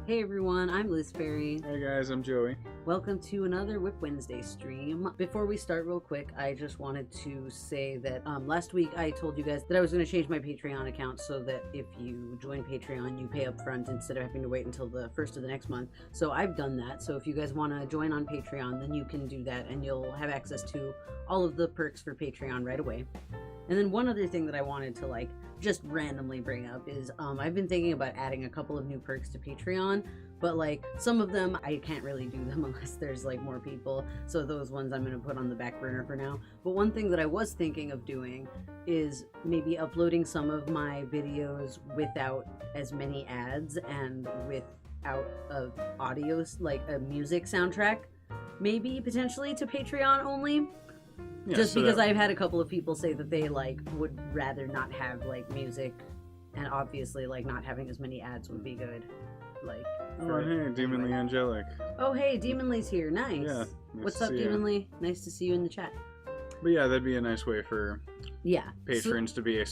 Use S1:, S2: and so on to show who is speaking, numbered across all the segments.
S1: Hey everyone, I'm Liz Ferry.
S2: Hey guys, I'm Joey.
S1: Welcome to another WIP Wednesday stream. Before we start real quick, I just wanted to say that last week I told you guys that I was going to change my Patreon account so that if you join Patreon, you pay up front instead of having to wait until the first of the next month. So I've done that. So if you guys want to join on Patreon, then you can do that and you'll have access to all of the perks for Patreon right away. And then one other thing that I wanted to just randomly bring up is I've been thinking about adding a couple of new perks to Patreon, but some of them I can't really do them unless there's more people, so those ones I'm going to put on the back burner for now. But one thing that I was thinking of doing is maybe uploading some of my videos without as many ads and without audio, like a music soundtrack, maybe potentially to Patreon only. Yeah, just because I've had a couple of people say that they would rather not have music, and obviously not having as many ads would be good.
S2: Oh hey, Demonly Angelic.
S1: Oh hey, Demonly's here. Nice.
S2: Yeah.
S1: What's up, Demonly? Nice to see you in the chat.
S2: But yeah, that'd be a nice way for patrons to be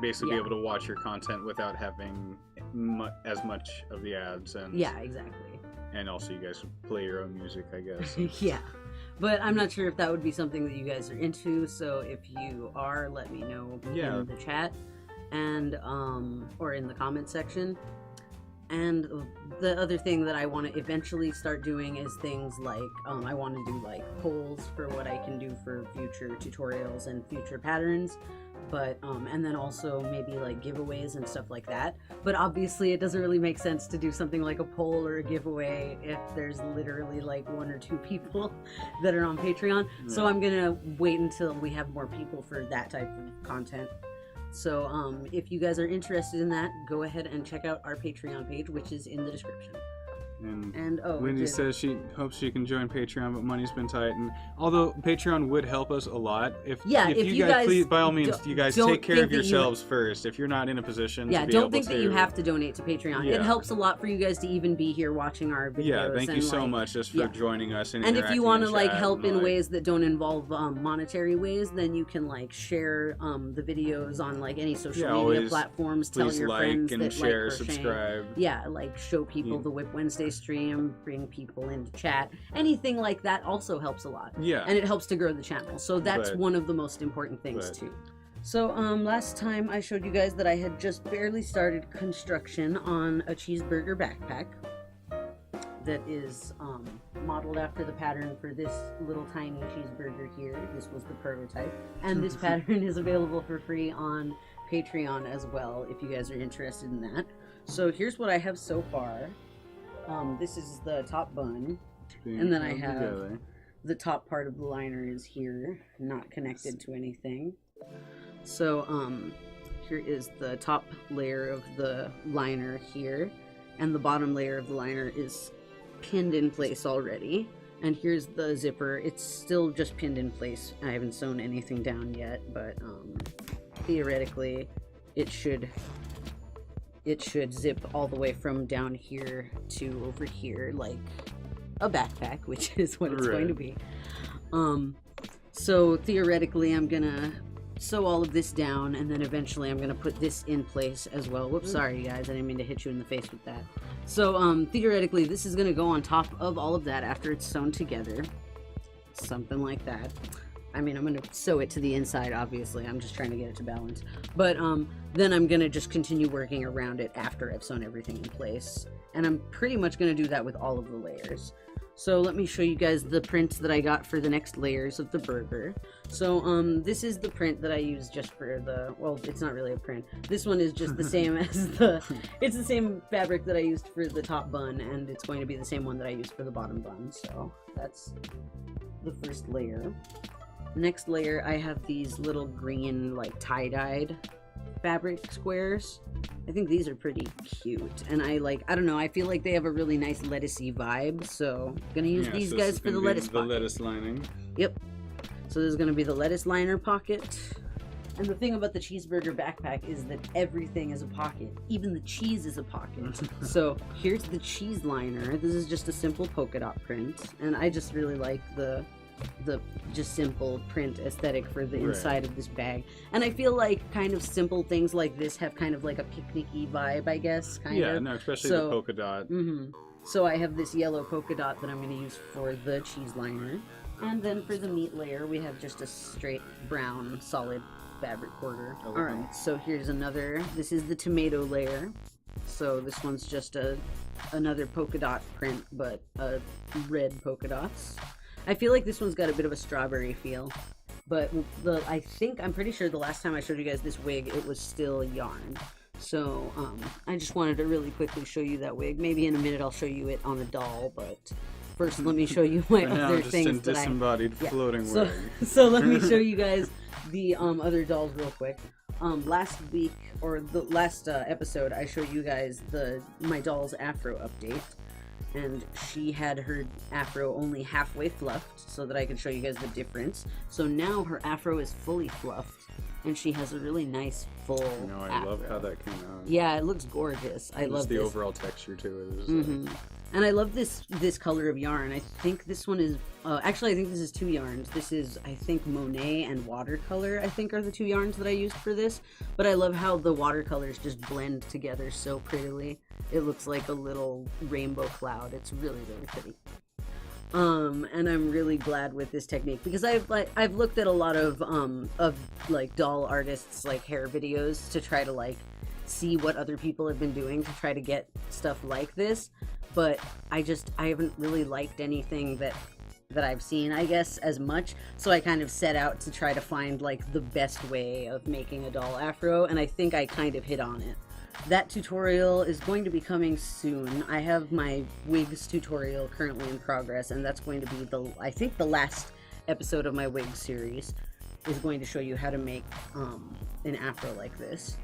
S2: basically able to watch your content without having as much of the ads and
S1: exactly.
S2: And also you guys play your own music, I guess.
S1: Yeah. But I'm not sure if that would be something that you guys are into, so if you are, let me know in the chat and or in the comment section. And the other thing that I want to eventually start doing is things I want to do polls for what I can do for future tutorials and future patterns, but and then also maybe giveaways and stuff like that. But obviously it doesn't really make sense to do something like a poll or a giveaway if there's literally one or two people that are on Patreon. So I'm gonna wait until we have more people for that type of content. So if you guys are interested in that, go ahead and check out our Patreon page, which is in the description. And
S2: Wendy says she hopes she can join Patreon, but money's been tight. And although Patreon would help us a lot, if you guys please, by all means, you guys take care of yourselves first. If you're not in a position, to be
S1: don't think that you have to donate to Patreon.
S2: Yeah.
S1: It helps a lot for you guys to even be here watching our videos.
S2: Yeah, thank you so much just for joining us and
S1: if you want to help in ways that don't involve monetary ways, then you can share the videos on any social media platforms. Tell your friends
S2: and
S1: that
S2: share,
S1: crocheting.
S2: subscribe.
S1: Yeah, show people the WIP Wednesday stream, bring people into chat. Anything like that also helps a lot.
S2: Yeah.
S1: And it helps to grow the channel. So that's one of the most important things too. So last time I showed you guys that I had just barely started construction on a cheeseburger backpack that is modeled after the pattern for this little tiny cheeseburger here. This was the prototype. And this pattern is available for free on Patreon as well if you guys are interested in that. So here's what I have so far. This is the top bun, and then I have the top part of the liner is here, not connected to anything. So here is the top layer of the liner here, and the bottom layer of the liner is pinned in place already. And here's the zipper. It's still just pinned in place. I haven't sewn anything down yet, but theoretically it should zip all the way from down here to over here like a backpack, which is what it's going to be. So theoretically I'm gonna sew all of this down, and then eventually I'm gonna put this in place as well. Whoops, sorry guys, I didn't mean to hit you in the face with that. So theoretically this is gonna go on top of all of that after it's sewn together, something like that. I mean, I'm going to sew it to the inside, obviously. I'm just trying to get it to balance. But then I'm going to just continue working around it after I've sewn everything in place. And I'm pretty much going to do that with all of the layers. So let me show you guys the print that I got for the next layers of the burger. So this is the print that I use just for the, well, it's not really a print. This one is just the same as it's the same fabric that I used for the top bun, and it's going to be the same one that I used for the bottom bun. So that's the first layer. Next layer, I have these little green, tie-dyed fabric squares. I think these are pretty cute, and I don't know, I feel like they have a really nice lettucey vibe, so I'm gonna use these guys for the lettuce pocket.
S2: The lettuce lining.
S1: Yep. So there's gonna be the lettuce liner pocket. And the thing about the cheeseburger backpack is that everything is a pocket. Even the cheese is a pocket. So here's the cheese liner. This is just a simple polka dot print, and I just really like the the just simple print aesthetic for the inside of this bag. And I feel like kind of simple things like this have kind of like a picnic-y vibe, I guess.
S2: Yeah, no, especially the polka dot.
S1: So I have this yellow polka dot that I'm going to use for the cheese liner. And then for the meat layer, we have just a straight brown solid fabric border. Alright, so here's another. This is the tomato layer. So this one's just another polka dot print, but red polka dots. I feel like this one's got a bit of a strawberry feel. But I'm pretty sure the last time I showed you guys this wig, it was still yarn. So, I just wanted to really quickly show you that wig. Maybe in a minute I'll show you it on a doll, but first let me show you my other things that
S2: disembodied floating wig.
S1: So let me show you guys the other dolls real quick. Last week, or the last episode, I showed you guys my doll's afro update. And she had her afro only halfway fluffed so that I could show you guys the difference. So now her afro is fully fluffed. And she has a really nice full
S2: I love how that came out.
S1: Yeah, it looks gorgeous. I love
S2: the overall texture to it.
S1: And I love this color of yarn. I think this one is actually I think this is two yarns. This is I think Monet and watercolor I think are the two yarns that I used for this. But I love how the watercolors just blend together so prettily. It looks like a little rainbow cloud. It's really, really pretty. And I'm really glad with this technique because I've looked at a lot of like doll artists like hair videos to try to like see what other people have been doing to try to get stuff like this, but I haven't really liked anything that I've seen, I guess, as much. So I kind of set out to try to find like the best way of making a doll afro, and I think I kind of hit on it. That tutorial is going to be coming soon. I have my wigs tutorial currently in progress, and that's going to be I think the last episode of my wig series is going to show you how to make an afro like this,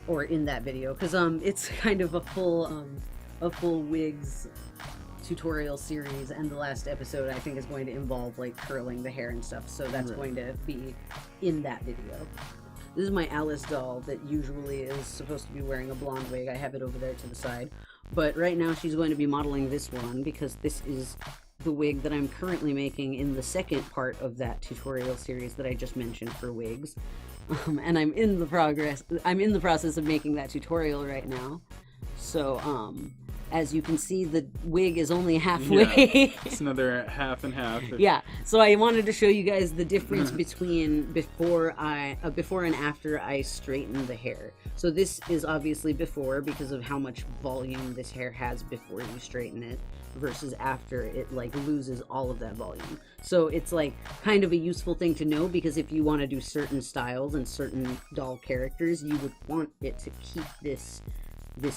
S1: or in that video, because it's kind of a full wigs tutorial series, and the last episode I think is going to involve like curling the hair and stuff, so that's going to be in that video. This is my Alice doll that usually is supposed to be wearing a blonde wig. I have it over there to the side. But right now she's going to be modeling this one because this is the wig that I'm currently making in the second part of that tutorial series that I just mentioned for wigs. And I'm in the process of making that tutorial right now. So, as you can see, the wig is only halfway.
S2: Yeah, it's another half and half.
S1: Yeah, so I wanted to show you guys the difference between before and after I straighten the hair. So this is obviously before because of how much volume this hair has before you straighten it, versus after it like loses all of that volume. So it's like kind of a useful thing to know, because if you want to do certain styles and certain doll characters, you would want it to keep this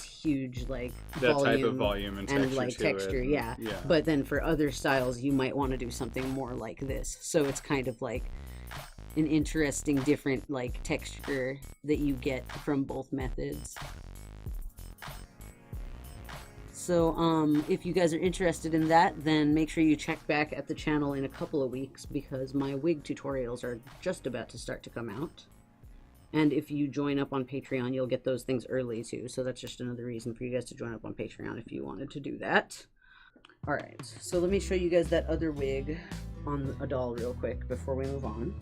S1: huge like
S2: that type of volume and
S1: texture, yeah. But then for other styles you might want to do something more like this, so it's kind of like an interesting different like texture that you get from both methods. So if you guys are interested in that, then make sure you check back at the channel in a couple of weeks, because my wig tutorials are just about to start to come out. And if you join up on Patreon, you'll get those things early too. So that's just another reason for you guys to join up on Patreon if you wanted to do that. Alright, so let me show you guys that other wig on a doll real quick before we move on.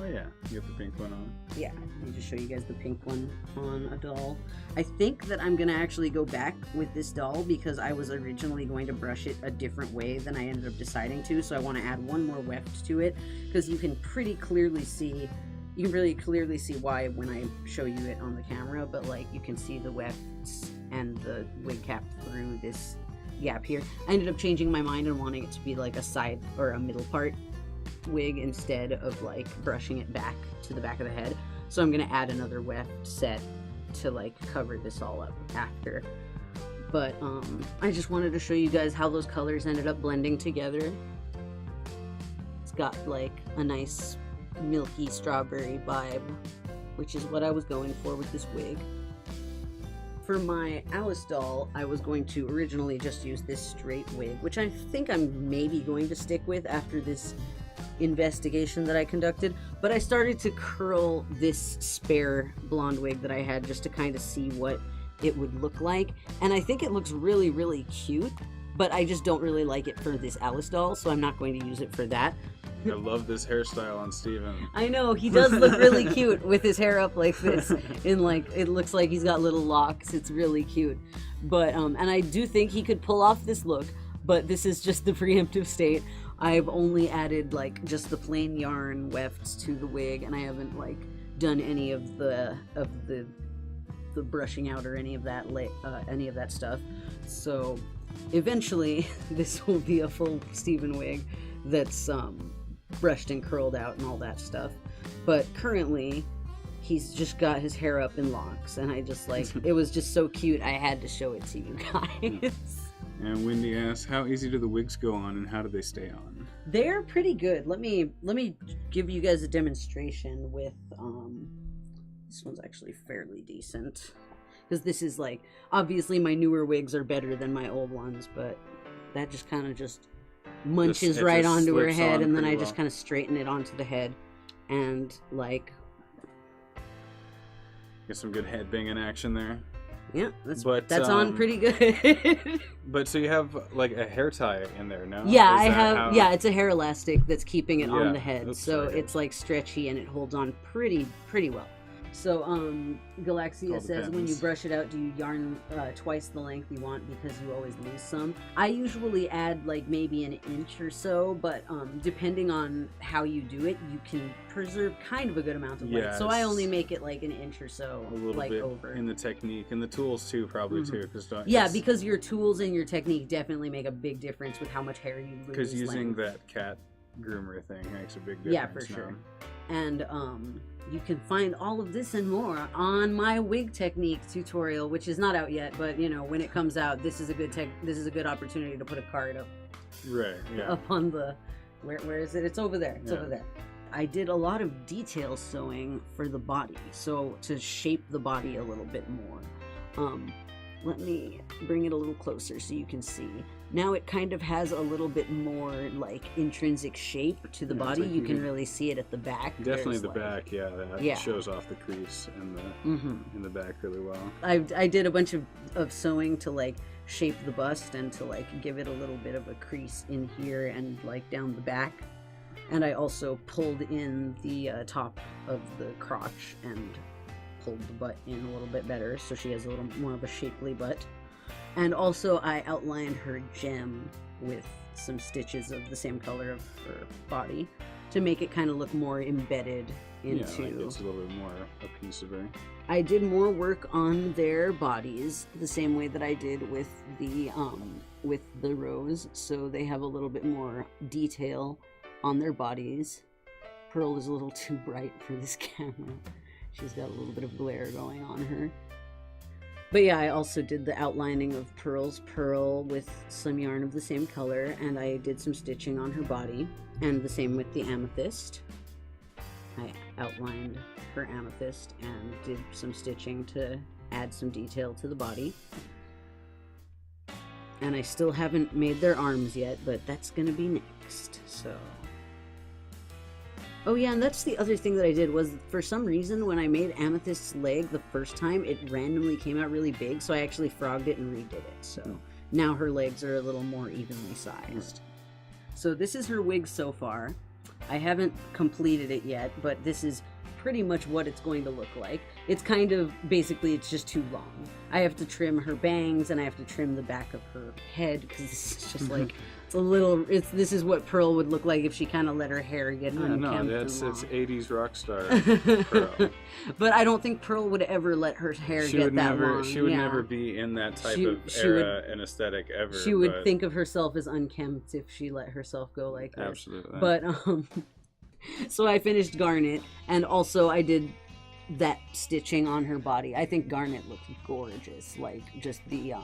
S2: Oh yeah, you have the pink one on.
S1: Yeah, let me just show you guys the pink one on a doll. I think that I'm going to actually go back with this doll because I was originally going to brush it a different way than I ended up deciding to. So I want to add one more weft to it, because you can pretty clearly see... You can really clearly see why when I show you it on the camera, but like you can see the wefts and the wig cap through this gap here. I ended up changing my mind and wanting it to be like a side or a middle part wig instead of like brushing it back to the back of the head. So I'm gonna add another weft set to like cover this all up after. But I just wanted to show you guys how those colors ended up blending together. It's got like a nice milky strawberry vibe, which is what I was going for with this wig. For my Alice doll, I was going to originally just use this straight wig, which I think I'm maybe going to stick with after this investigation that I conducted, but I started to curl this spare blonde wig that I had just to kind of see what it would look like, and I think it looks really, really cute, but I just don't really like it for this Alice doll, so I'm not going to use it for that.
S2: I love this hairstyle on Steven.
S1: I know, he does look really cute with his hair up like this. And like, it looks like he's got little locks. It's really cute. But, and I do think he could pull off this look, but this is just the preemptive state. I've only added like just the plain yarn wefts to the wig, and I haven't like done any of the brushing out or any of that stuff. So eventually this will be a full Steven wig that's brushed and curled out and all that stuff. But currently he's just got his hair up in locks, and I just like, it was just so cute, I had to show it to you guys.
S2: And Wendy asks, how easy do the wigs go on and how do they stay on?
S1: They're pretty good. Let me give you guys a demonstration with this one's actually fairly decent, because this is like, obviously my newer wigs are better than my old ones, but that just kind of just munches right onto her head, and then I just kind of straighten it onto the head, and like
S2: get some good head banging action there.
S1: Yeah, that's on pretty good.
S2: But so you have like a hair tie in there, no?
S1: Yeah, I have. Yeah, it's a hair elastic that's keeping it on the head, so it's like stretchy and it holds on pretty well. So, Galaxia says, when you brush it out, do you yarn twice the length you want because you always lose some? I usually add like maybe an inch or so, but depending on how you do it, you can preserve kind of a good amount of length. So I only make it like an inch or so,
S2: a little
S1: like
S2: bit
S1: over.
S2: In the technique and the tools too, probably too.
S1: Because your tools and your technique definitely make a big difference with how much hair you lose.
S2: Because using that cat groomer thing makes a big difference.
S1: Yeah, for sure. And you can find all of this and more on my wig technique tutorial, which is not out yet, but you know, when it comes out, this is a good opportunity to put a card up.
S2: Right. Yeah.
S1: Up on the where is it? It's over there. It's over there. I did a lot of detail sewing for the body, so to shape the body a little bit more. Let me bring it a little closer so you can see. Now it kind of has a little bit more like intrinsic shape to the body. Like you can really see it at the back.
S2: Definitely the back, that shows off the crease and in the back really well.
S1: I did a bunch of sewing to like shape the bust and to like give it a little bit of a crease in here and like down the back. And I also pulled in the top of the crotch and pulled the butt in a little bit better, so she has a little more of a shapely butt. And also I outlined her gem with some stitches of the same color of her body to make it kind of look more embedded into... Yeah, like
S2: it's a little bit more a piece of her.
S1: I did more work on their bodies the same way that I did with the rose, so they have a little bit more detail on their bodies. Pearl is a little too bright for this camera. She's got a little bit of glare going on her. But yeah, I also did the outlining of Pearl's pearl with some yarn of the same color, and I did some stitching on her body, and the same with the amethyst. I outlined her amethyst and did some stitching to add some detail to the body. And I still haven't made their arms yet, but that's gonna be next, so... Oh yeah, and that's the other thing that I did was, for some reason, when I made Amethyst's leg the first time, it randomly came out really big, so I actually frogged it and redid it. So now her legs are a little more evenly sized. So this is her wig so far. I haven't completed it yet, but this is pretty much what it's going to look like. It's kind of, basically, it's just too long. I have to trim her bangs, and I have to trim the back of her head, because it's just like... It's a little. This is what Pearl would look like if she kind of let her hair get unkempt.
S2: No, it's 80s rock star Pearl.
S1: But I don't think Pearl would ever let her hair get that long.
S2: She would never be in that type of era and aesthetic ever.
S1: She would think of herself as unkempt if she let herself go like this.
S2: Absolutely.
S1: But so I finished Garnet, and also I did that stitching on her body. I think Garnet looked gorgeous. Like just the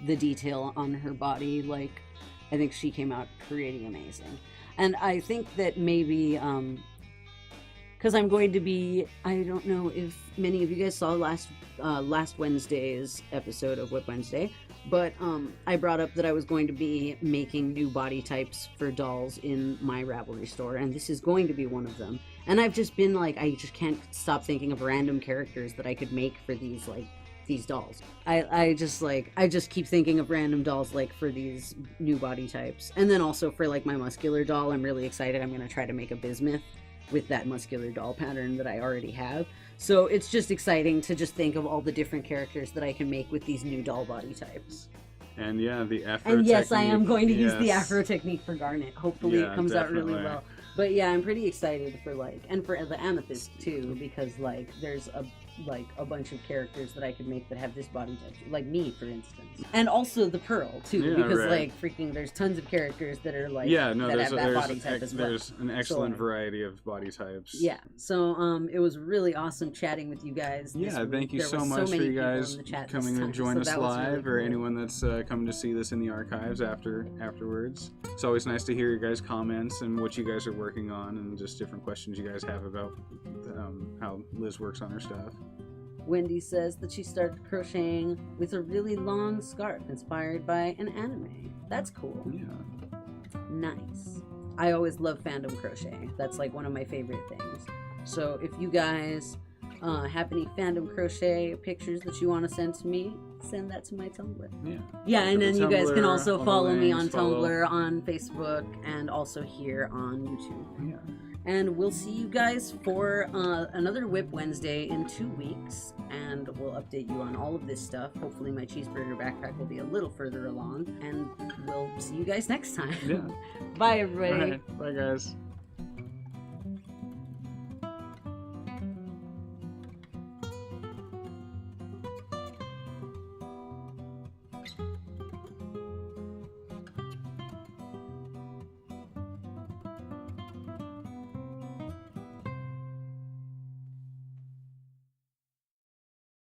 S1: detail on her body, like. I think she came out pretty amazing. And I think that maybe, because I'm going to be, I don't know if many of you guys saw last Wednesday's episode of WIP Wednesday, but I brought up that I was going to be making new body types for dolls in my Ravelry store, and this is going to be one of them. And I've just been like, I just can't stop thinking of random characters that I could make for these like these dolls. I just keep thinking of random dolls like for these new body types. And then also for like my muscular doll, I'm really excited. I'm gonna try to make a bismuth with that muscular doll pattern that I already have. So it's just exciting to just think of all the different characters that I can make with these new doll body types.
S2: And yeah, the afro
S1: And yes,
S2: technique,
S1: I am going to use the afro technique for Garnet. Hopefully
S2: yeah,
S1: it comes
S2: definitely.
S1: out really well. But yeah, I'm pretty excited for like, and for the amethyst too, because like there's a bunch of characters that I could make that have this body type, like me, for instance. And also the pearl too, because like freaking, there's tons of characters that are like that have that body type as well.
S2: There's an excellent variety of body types.
S1: Yeah. So it was really awesome chatting with you guys.
S2: Yeah, thank you so much for you guys coming to join us live, or anyone that's coming to see this in the archives afterwards. It's always nice to hear your guys' comments and what you guys are working on, and just different questions you guys have about how Liz works on her stuff.
S1: Wendy says that she started crocheting with a really long scarf inspired by an anime. That's cool.
S2: Yeah.
S1: Nice. I always love fandom crochet. That's like one of my favorite things. So if you guys have any fandom crochet pictures that you want to send to me, send that to my Tumblr. Yeah, and then you guys can also follow me on Tumblr, on Facebook, and also here on YouTube.
S2: Yeah.
S1: And we'll see you guys for another WIP Wednesday in 2 weeks, and we'll update you on all of this stuff. Hopefully my cheeseburger backpack will be a little further along, and we'll see you guys next time.
S2: Yeah.
S1: Bye, everybody.
S2: All right. Bye, guys.